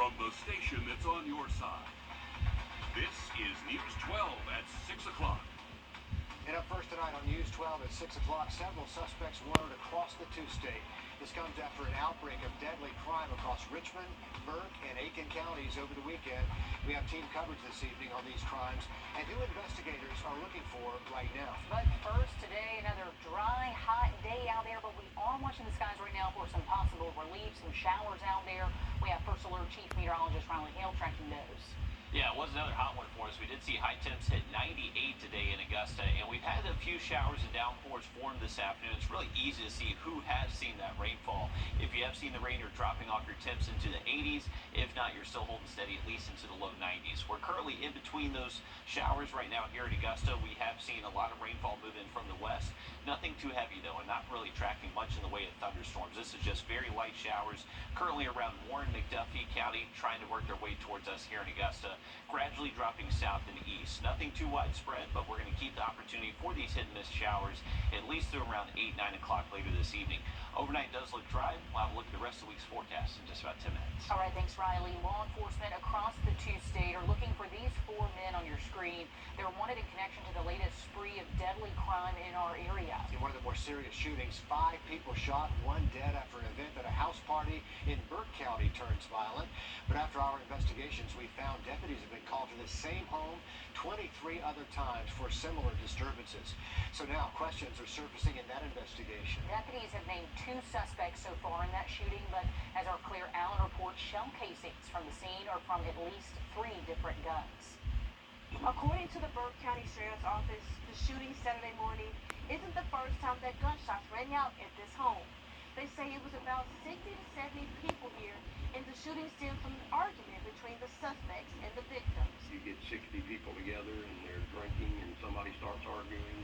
from the station that's on your side. This is News 12 at 6 o'clock. And up first tonight on News 12 at 6 o'clock, several suspects wanted across the two-state. This comes after an outbreak of deadly crime across Richmond, Burke, and Aiken counties over the weekend. We have team coverage this evening on these crimes and who investigators are looking for right now. But first today, another dry, hot day out there, but we are watching the skies right now for some possible relief, some showers out there. We have First Alert Chief Meteorologist Riley Hale tracking those. Yeah, it was another hot one for us. We did see high temps hit 98 today in Augusta, and we've had a few showers and downpours form this afternoon. It's really easy to see who has seen that rainfall. If you have seen the rain, you're dropping off your temps into the 80s. If not, you're still holding steady at least into the low 90s. We're currently in between those showers right now here in Augusta. We have seen a lot of rainfall move in from the west. Nothing too heavy, though, and not really tracking much in the way of thunderstorms. This is just very light showers currently around Warren, McDuffie County, trying to work their way towards us here in Augusta, gradually dropping south and east. Nothing too widespread, but we're going to keep the opportunity for these hit and miss showers at least through around 8, 9 o'clock later this evening. Overnight does look dry. We'll have a look at the rest of the week's forecast in just about 10 minutes. All right, thanks, Riley. Law enforcement across the two-state are looking for these 4 men on your screen. They're wanted in connection to the latest spree of deadly crime in our area. In one of the more serious shootings, 5 people shot, 1 dead after an event at a house party in Burke County turns violent. But after our investigations, we found deputies have been called to the same home 23 other times for similar disturbances. So now questions are surfacing in that investigation. Deputies have named 2 suspects so far in that shooting, but as our Claire Allen reports, shell casings from the scene are from at least 3 different guns. According to the Burke County Sheriff's Office, the shooting Saturday morning isn't the first time that gunshots rang out at this home. They say it was about 60 to 70 people here, and the shooting stemmed from an argument between the suspects and the victims. You get 60 people together and they're drinking and somebody starts arguing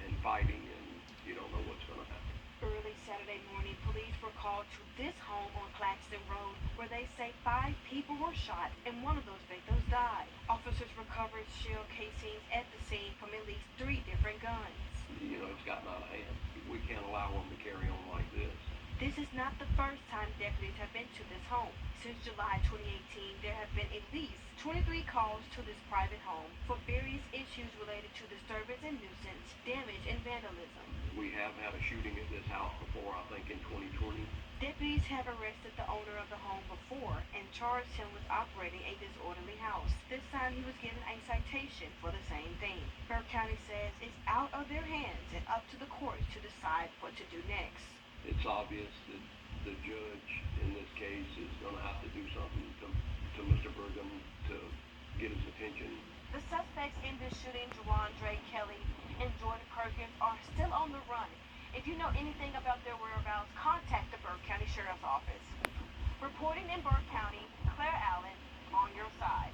and fighting and you don't know what's going to happen. Early Saturday morning, police were called to this home on Claxton Road where they say 5 people were shot and one of those victims died. Officers recovered shell casings at the scene from at least 3 different guns. You know, it's gotten out of hand. We can't allow them to carry on like this. This is not the first time deputies have been to this home. Since July 2018, there have been at least 23 calls to this private home for various issues related to disturbance and nuisance, damage, and vandalism. We have had a shooting at this house before, I think in 2020. Deputies have arrested the owner of the home before and charged him with operating a disorderly house. This time he was given a citation for the same thing. Burke County says it's out of their hands and up to the courts to decide what to do next. It's obvious that the judge in this case is going to have to do something to Mr. Brigham to get his attention. The suspects in this shooting, Drake Kelly and Jordan Perkins, are still on the run. If you know anything about their whereabouts, contact the Burke County Sheriff's Office. Reporting in Burke County, Claire Allen, on your side.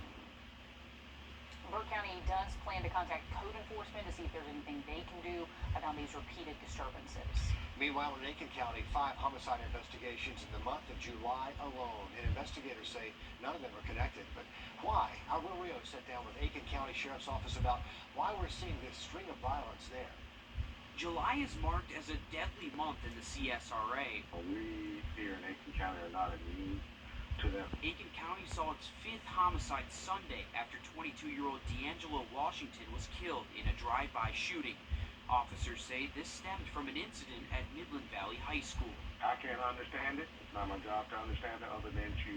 Burke County does plan to contact code enforcement to see if there's anything they can do about these repeated disturbances. Meanwhile, in Aiken County, 5 homicide investigations in the month of July alone. And investigators say none of them are connected. But why? Our Will Rio sat down with Aiken County Sheriff's Office about why we're seeing this string of violence there. July is marked as a deadly month in the CSRA. We here in Aiken County are not immune to them. Aiken County saw its 5th homicide Sunday after 22-year-old D'Angelo Washington was killed in a drive-by shooting. Officers say this stemmed from an incident at Midland Valley High School. I can't understand it. It's not my job to understand it other than to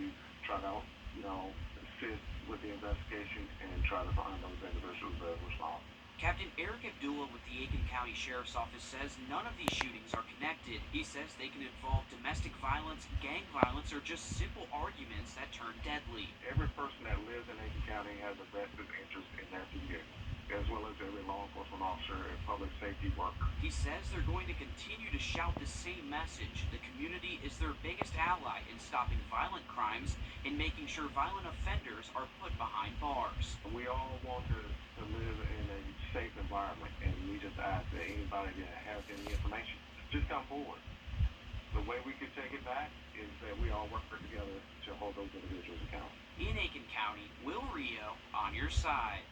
try to, assist with the investigation and try to find those individuals that were responsible. Captain Eric Abdullah with the Aiken County Sheriff's Office says none of these shootings are connected. He says they can involve domestic violence, gang violence, or just simple arguments that turn deadly. Every person that lives in Aiken County has a vested interest in their community, as well as every law enforcement officer and public safety worker. He says they're going to continue to shout the same message. The community is their biggest ally in stopping violent crimes and making sure violent offenders are put behind bars. We all want to live in a safe environment, and we just ask that anybody that has any information, just come forward. The way we could take it back is that we all work together to hold those individuals accountable. In Aiken County, Will Rio on your side.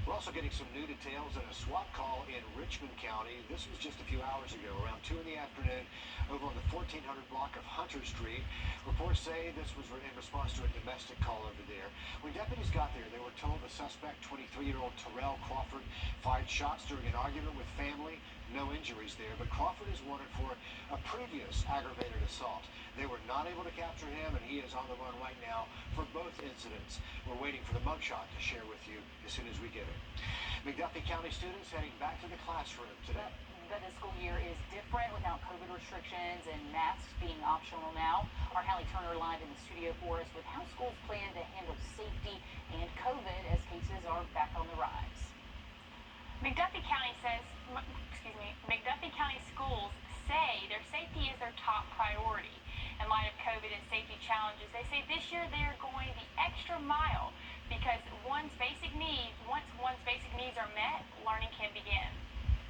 We're also getting some new details in a SWAT call in Richmond County. This was just a few hours ago, around 2 in the afternoon, over on the 1400 block of Hunter Street. Reports say this was in response to a domestic call over there. When deputies got there, they were told the suspect, 23-year-old Terrell Crawford, fired shots during an argument with family. No injuries there, but Crawford is wanted for a previous aggravated assault. They were not able to capture him, and he is on the run right now for both incidents. We're waiting for the mugshot to share with you as soon as we get it. McDuffie County students heading back to the classroom today. But the school year is different without COVID restrictions and masks being optional now. Our Hallie Turner live in the studio for us with how schools plan to handle safety and COVID as cases are back on the rise. McDuffie County schools say their safety is their top priority. In light of COVID and safety challenges, they say this year they are going the extra mile because once one's basic needs are met, learning can begin.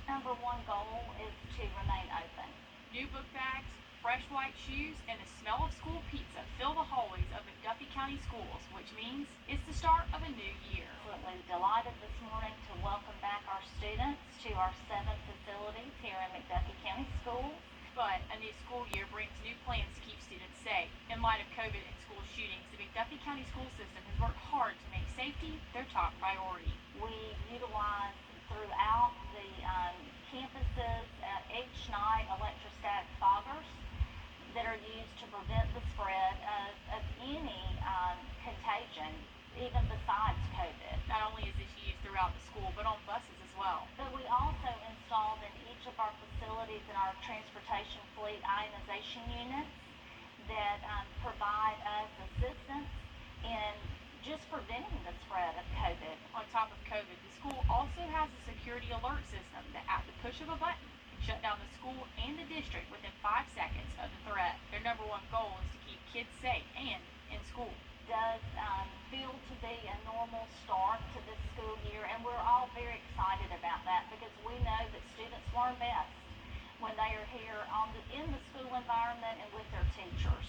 Number one goal is to remain open. New book bags, fresh white shoes, and the smell of school pizza fill the hallways of McDuffie County schools, which means it's the start of a new year. Absolutely delighted this morning to welcome back our students to our 7 facilities here in McDuffie County Schools. But a new school year brings new plans to keep students safe. In light of COVID and school shootings, the McDuffie County school system has worked hard to make safety their top priority. We utilize throughout the campuses each night electrostatic foggers that are used to prevent the spread of any contagion, even besides COVID. Not only is this used throughout the school, but on buses as well. But we also installed in each of our facilities in our transportation fleet ionization units that provide us assistance in just preventing the spread of COVID. On top of COVID, the school also has a security alert system that at the push of a button can shut down the school and the district within 5 seconds of the threat. Their number one goal is to keep kids safe and in school. Does feel to be a normal start to this school year, and we're all very excited about that because we know that students learn best when they are here in the school environment and with their teachers.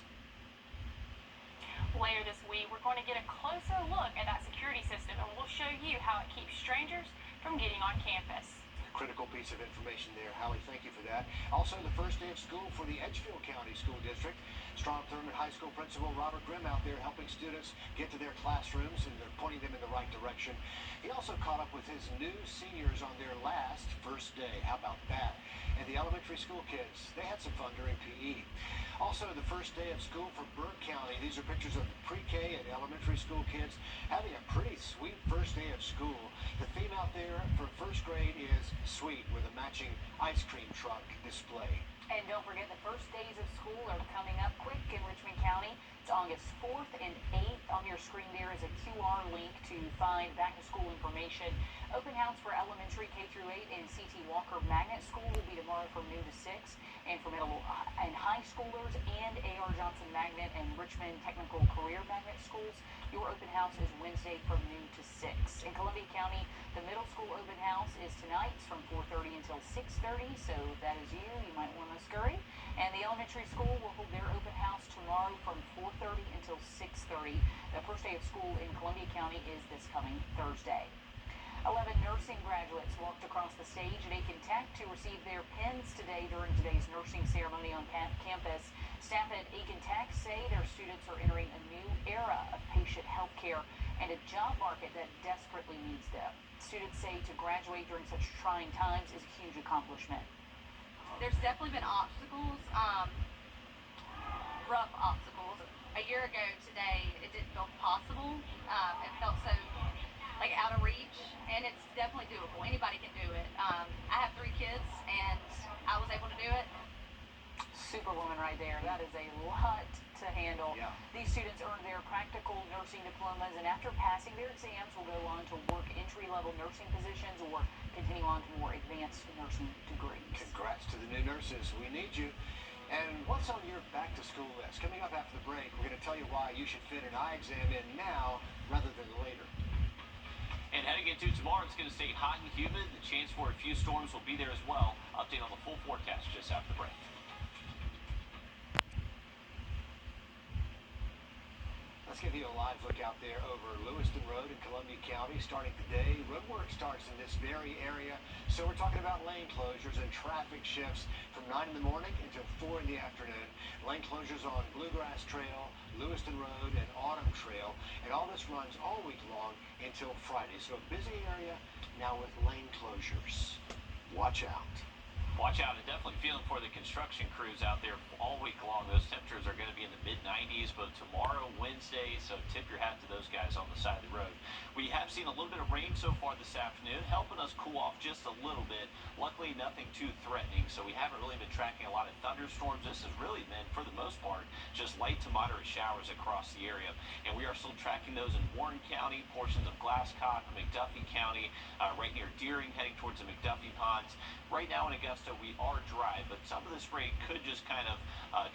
Later this week, we're going to get a closer look at that security system, and we'll show you how it keeps strangers from getting on campus. Critical piece of information there, Hallie. Thank you for that. Also, the first day of school for the Edgefield County School District. Strong Thurman High School Principal Robert Grimm out there helping students get to their classrooms, and they're pointing them in the right direction. He also caught up with his new seniors on their last first day. How about that? And the elementary school kids, they had some fun during PE. Also, the first day of school for Burke County. These are pictures of the pre-K and elementary school kids having a pretty sweet first day of school. The theme out there for first grade is sweet with a matching ice cream truck display. And don't forget, the first days of school are coming up quick in Richmond County. It's August 4th and 8th. On your screen there is a QR link to find back-to-school information. Open house for elementary K through 8 and C.T. Walker Magnet School will be tomorrow from noon to 6. And for middle and high schoolers and A.R. Johnson Magnet and Richmond Technical Career Magnet Schools, your open house is Wednesday from noon to 6. In Columbia County, the middle school open house is tonight from 4:30 until 6:30, so if that is you, you might want to scurry. And the elementary school will hold their open house tomorrow from 4:30 until 6:30. The first day of school in Columbia County is this coming Thursday. 11 nursing graduates walked across the stage at Aiken Tech to receive their pins today during today's nursing ceremony on campus. Staff at Aiken Tech say their students are entering a new era of patient health care and a job market that desperately needs them. Students say to graduate during such trying times is a huge accomplishment. There's definitely been obstacles, rough obstacles. A year ago today, it didn't feel possible. It felt so like out of reach, and it's definitely doable. Anybody can do it. I have 3 kids, and I was able to do it. Superwoman right there. That is a lot to handle. Yeah. These students earned their practical nursing diplomas, and after passing their exams will go on to work entry-level nursing positions or continue on to more advanced nursing degrees. Congrats to the new nurses. We need you. And what's on your back-to-school list? Coming up after the break, we're going to tell you why you should fit an eye exam in now rather than later. And heading into tomorrow, it's going to stay hot and humid. The chance for a few storms will be there as well. Update on the full forecast just after the break. Let's give you a live look out there over Lewiston Road in Columbia County. Starting today, road work starts in this very area. So we're talking about lane closures and traffic shifts from 9 in the morning until 4 in the afternoon. Lane closures on Bluegrass Trail, Lewiston Road, and Autumn Trail. And all this runs all week long until Friday. So a busy area now with lane closures. Watch out. Watch out, and definitely feeling for the construction crews out there all week long. Those temperatures are going to be in the mid-90s both tomorrow, Wednesday, so tip your hat to those guys on the side of the road. We have seen a little bit of rain so far this afternoon, helping us cool off just a little bit. Luckily, nothing too threatening, so we haven't really been tracking a lot of thunderstorms. This has really been, for the most part, just light to moderate showers across the area. And we are still tracking those in Warren County, portions of Glasscock, McDuffie County, right near Deering, heading towards the McDuffie Ponds. Right now in Augusta, we are dry, but some of this rain could just kind of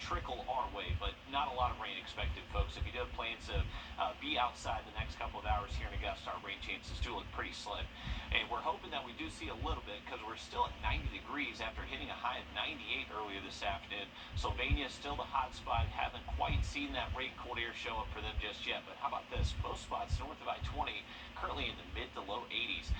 trickle our way, but not a lot of rain expected, folks. If you do have plans to be outside the next couple of hours here in Augusta, our rain chances do look pretty slim. And we're hoping that we do see a little bit because we're still at 90 degrees after hitting a high of 98 earlier this afternoon. Sylvania is still the hot spot. Haven't quite seen that rain-cold air show up for them just yet, but how about this? Most spots north of I-20 currently in the mid to low 80s.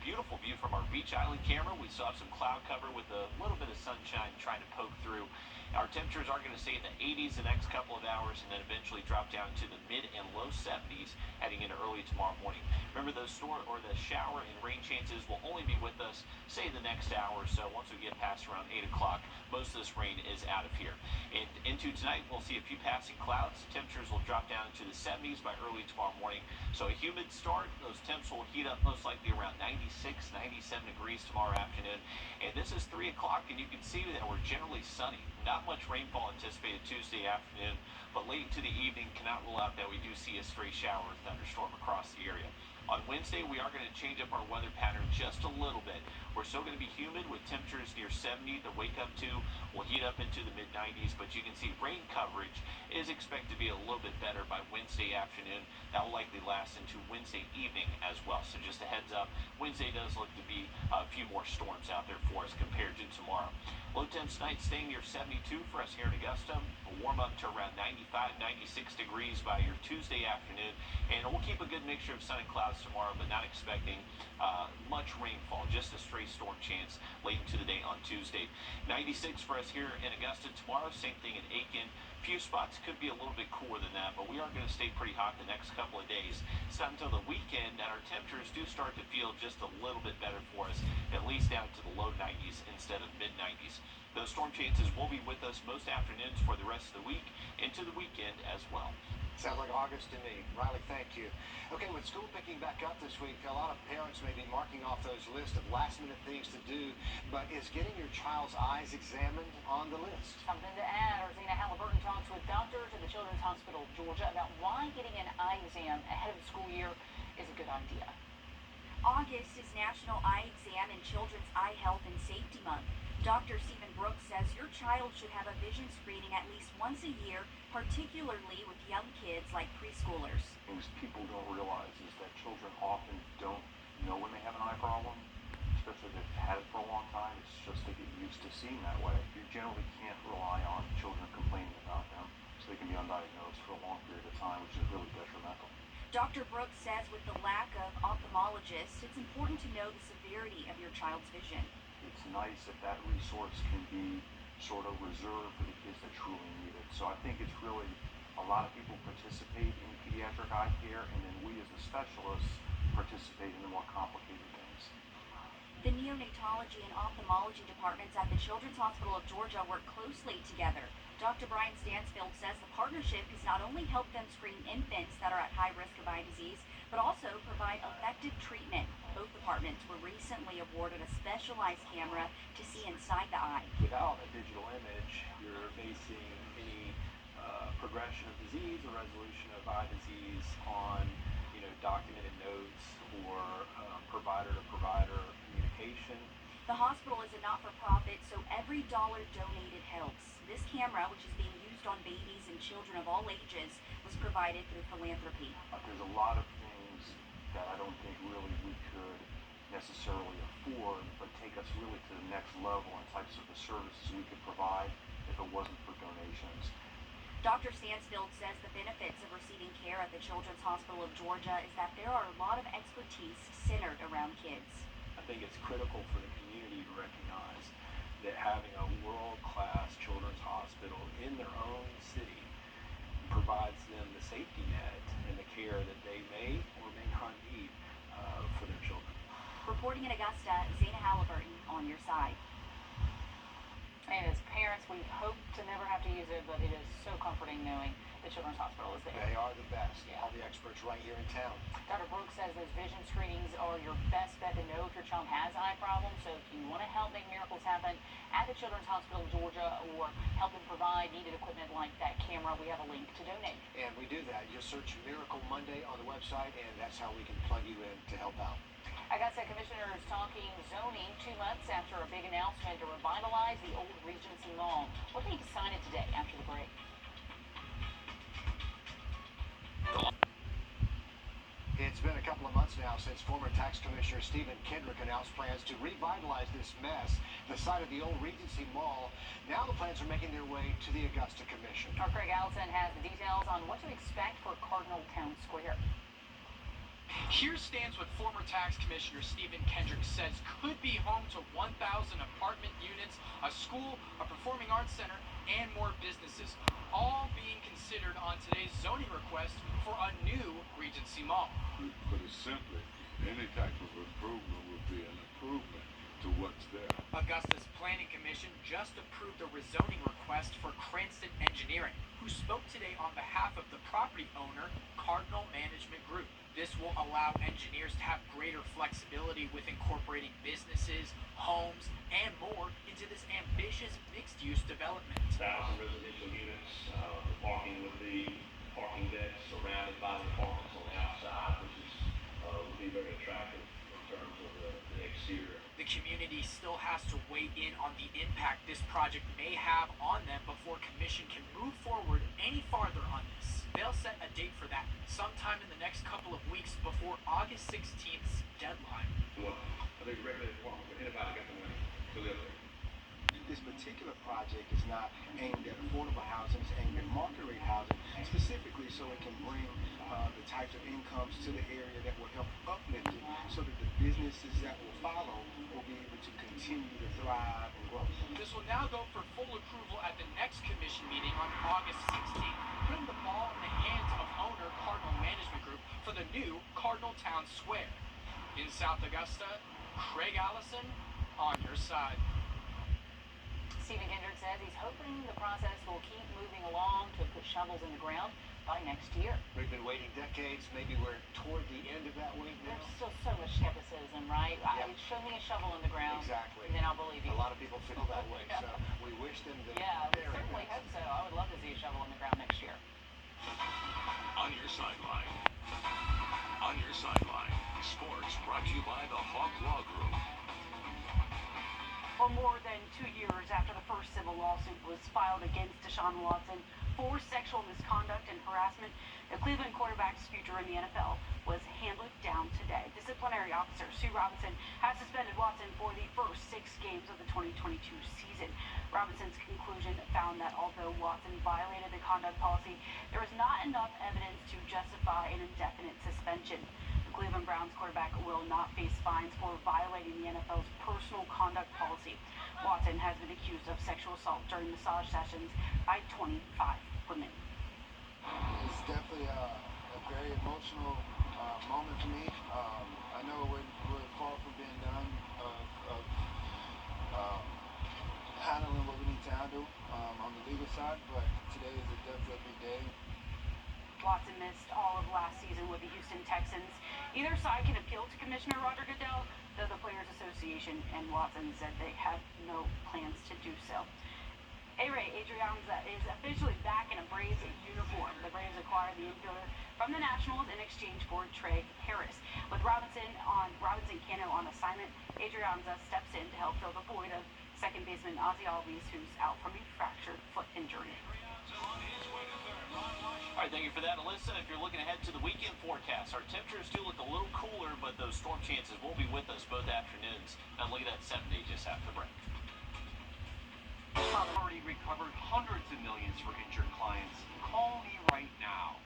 Beautiful view from our Beach Island camera. We saw some cloud cover with a little bit of sunshine trying to poke through. Our temperatures are going to stay in the 80s the next couple of hours and then eventually drop down to the mid and low 70s heading into early tomorrow morning. Remember, the shower and rain chances will only be with us, say, the next hour or so. Once we get past around 8 o'clock, most of this rain is out of here. And into tonight, we'll see a few passing clouds. Temperatures will drop down to the 70s by early tomorrow morning. So a humid start. Those temps will heat up most likely around 96, 97 degrees tomorrow afternoon. And this is 3 o'clock, and you can see that we're generally sunny. Not much rainfall anticipated Tuesday afternoon, but late into the evening, cannot rule out that we do see a stray shower or thunderstorm across the area. On Wednesday, we are going to change up our weather pattern just a little bit. We're still going to be humid with temperatures near 70 to wake up to. We'll heat up into the mid-90s, but you can see rain coverage is expected to be a little bit better by Wednesday afternoon. That will likely last into Wednesday evening as well. So just a heads up, Wednesday does look to be a few more storms out there for us compared to tomorrow. Low temps tonight staying near 72 for us here in Augusta. We'll warm up to around 95, 96 degrees by your Tuesday afternoon. And we'll keep a good mixture of sun and clouds tomorrow, but not expecting much rainfall, just a stray storm chance late into the day on Tuesday. 96 for us here in Augusta tomorrow, same thing in Aiken. Few spots could be a little bit cooler than that, but we are going to stay pretty hot the next couple of days. It's not until the weekend that our temperatures do start to feel just a little bit better for us, at least down to the low 90s instead of mid-90s. Those storm chances will be with us most afternoons for the rest of the week, into the weekend as well. Sounds like August to me. Riley, thank you. Okay, with school picking back up this week, a lot of parents may be marking off those lists of last-minute things to do, but is getting your child's eyes examined on the list? Something to add. Rosina Halliburton talks with doctors at the Children's Hospital of Georgia about why getting an eye exam ahead of the school year is a good idea. August is National Eye Exam and Children's Eye Health and Safety Month. Dr. Stephen Brooks says your child should have a vision screening at least once a year, particularly with young kids like preschoolers. Things people don't realize is that children often don't know when they have an eye problem, especially if they've had it for a long time. It's just they get used to seeing that way. You generally can't rely on children complaining about them, so they can be undiagnosed for a long period of time, which is really detrimental. Dr. Brooks says with the lack of ophthalmologists, it's important to know the severity of your child's vision. It's nice if that resource can be sort of reserved for the kids that truly need it. So I think it's really, a lot of people participate in pediatric eye care, and then we as the specialists participate in the more complicated things. The neonatology and ophthalmology departments at the Children's Hospital of Georgia work closely together. Dr. Brian Stansfield says the partnership has not only helped them screen infants that are at high risk of eye disease, but also provide effective treatment. Both departments were recently awarded a specialized camera to see inside the eye. Without a digital image, you're basing any progression of disease or resolution of eye disease on, documented notes or provider-to-provider communication. The hospital is a not-for-profit, so every dollar donated helps. This camera, which is being used on babies and children of all ages, was provided through philanthropy. There's a lot of things that I don't think really we could necessarily afford, but take us really to the next level in types of the services we could provide if it wasn't for donations. Dr. Stansfield says the benefits of receiving care at the Children's Hospital of Georgia is that there are a lot of expertise centered around kids. I think it's critical for the community to recognize that having a world-class children's hospital in their own city provides them the safety net and the care that they may or may not need for their children. Reporting in Augusta, Zena Halliburton on your side. And as parents, we hope to never have to use it, but it is so comforting knowing the Children's Hospital is there. They are the best. Yeah. All the experts right here in town. Dr. Brooks says those vision screenings are your best bet to know if your child has eye problems. So if you want to help make miracles happen at the Children's Hospital of Georgia or help them provide needed equipment like that camera, we have a link to donate. And we do that. Just search Miracle Monday on the website, and that's how we can plug you in to help out. Augusta commissioners talking zoning 2 months after a big announcement to revitalize the old Regency Mall. What they decided today after the break. It's been a couple of months now since former tax commissioner Stephen Kendrick announced plans to revitalize this mess, the site of the old Regency Mall. Now the plans are making their way to the Augusta Commission. Our Craig Allison has the details on what to expect for Cardinal Town Square. Here stands what former tax commissioner Stephen Kendrick says could be home to 1,000 apartment units, a school, a performing arts center, and more businesses, all being considered on today's zoning request for a new Regency Mall. To put it simply, any type of improvement would be an improvement to what's there. Augusta's Planning Commission just approved a rezoning request for Cranston Engineering, who spoke today on behalf of the property owner, Cardinal Management Group. This will allow engineers to have greater flexibility with incorporating businesses, homes, and more into this ambitious mixed-use development. 1,000 residential units, the parking with the parking decks surrounded by the apartments on the outside, which is would be very attractive in terms of the exterior. The community still has to weigh in on the impact this project may have on them before Commission can move forward any farther on this. They'll set a date for that sometime in the next couple of weeks before August 16th's deadline. Well, I think regular apartment, anybody got the money to live there. This particular project is not aimed at affordable housing, it's aimed at market rate housing, specifically so it can bring the types of incomes to the area that will help uplift it, so that the businesses that will follow will be able to continue to thrive and grow. This will now go for full approval at the next commission meeting on August 16th, putting the ball in the hands of owner Cardinal Management Group for the new Cardinal Town Square. In South Augusta, Craig Allison on your side. Stephen Kendrick says he's hoping the process will keep moving along to put shovels in the ground by next year. We've been waiting decades. Maybe we're toward the end of that wait now. There's still so much skepticism, right? Yeah. Show me a shovel in the ground. Exactly. And then I'll believe you. A lot of people feel that way, Yeah. so we wish them the Yeah, we very certainly best. hope so. I would love to see a shovel in the ground next year. On your sideline. On your sideline. Sports brought to you by the Hawk Law Group. For more than 2 years after the first civil lawsuit was filed against Deshaun Watson for sexual misconduct and harassment, the Cleveland quarterback's future in the NFL was handed down today. Disciplinary officer Sue Robinson has suspended Watson for the first 6 games of the 2022 season. Robinson's conclusion found that although Watson violated the conduct policy, there was not enough evidence to justify an indefinite suspension. The Cleveland Browns quarterback will not face fines for violating the NFL's personal conduct policy. Watson has been accused of sexual assault during massage sessions by 25 women. It's definitely a very emotional moment for me. I know we're far from being done of handling what we need to handle on the legal side, but today is definitely a big day. Watson missed all of last season with the Houston Texans. Either side can appeal to Commissioner Roger Goodell, though the Players Association and Watson said they have no plans to do so. A-Ray Adrianza is officially back in a Braves uniform. The Braves acquired the infielder from the Nationals in exchange for Trey Harris. With Robinson Cano on assignment, Adrianza steps in to help fill the void of second baseman Ozzie Albies, who's out from a fractured foot injury. All right, thank you for that, Alyssa. If you're looking ahead to the weekend forecast, our temperatures do look a little cooler, but those storm chances will be with us both afternoons. Now look at that 70 just after the break. Already recovered hundreds of millions. millions for injured clients. Call me right now.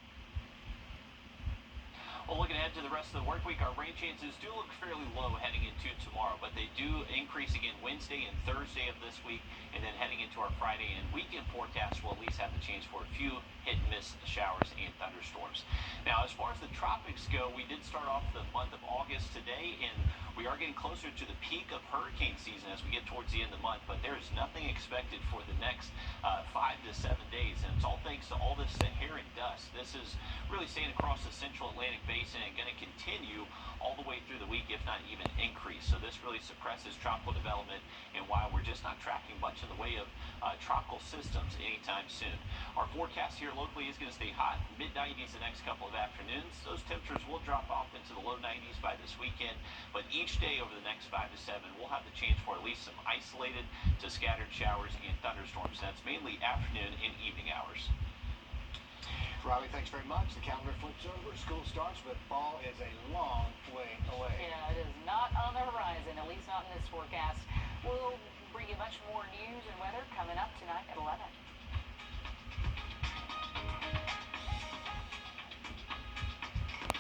Well, looking ahead to the rest of the work week, our rain chances do look fairly low heading into tomorrow, but they do increase again Wednesday and Thursday of this week, and then heading into our Friday and weekend forecast, we'll at least have the chance for a few hit-and-miss showers and thunderstorms. Now, as far as the tropics go, we did start off the month of August today, and we are getting closer to the peak of hurricane season as we get towards the end of the month, but there is nothing expected for the next 5 to 7 days, and it's all thanks to all this Saharan dust. This is really staying across the central Atlantic Basin and going to continue all the way through the week, if not even increase. So this really suppresses tropical development, and why we're just not tracking much in the way of tropical systems anytime soon. Our forecast here locally is going to stay hot, mid-90s the next couple of afternoons. Those temperatures will drop off into the low 90s by this weekend, but each day over the next 5 to 7, we'll have the chance for at least some isolated to scattered showers and thunderstorms. That's mainly afternoon and evening hours. Riley, thanks very much. The calendar flips over. School starts, but fall is a long way away. Yeah, it is not on the horizon, at least not in this forecast. We'll bring you much more.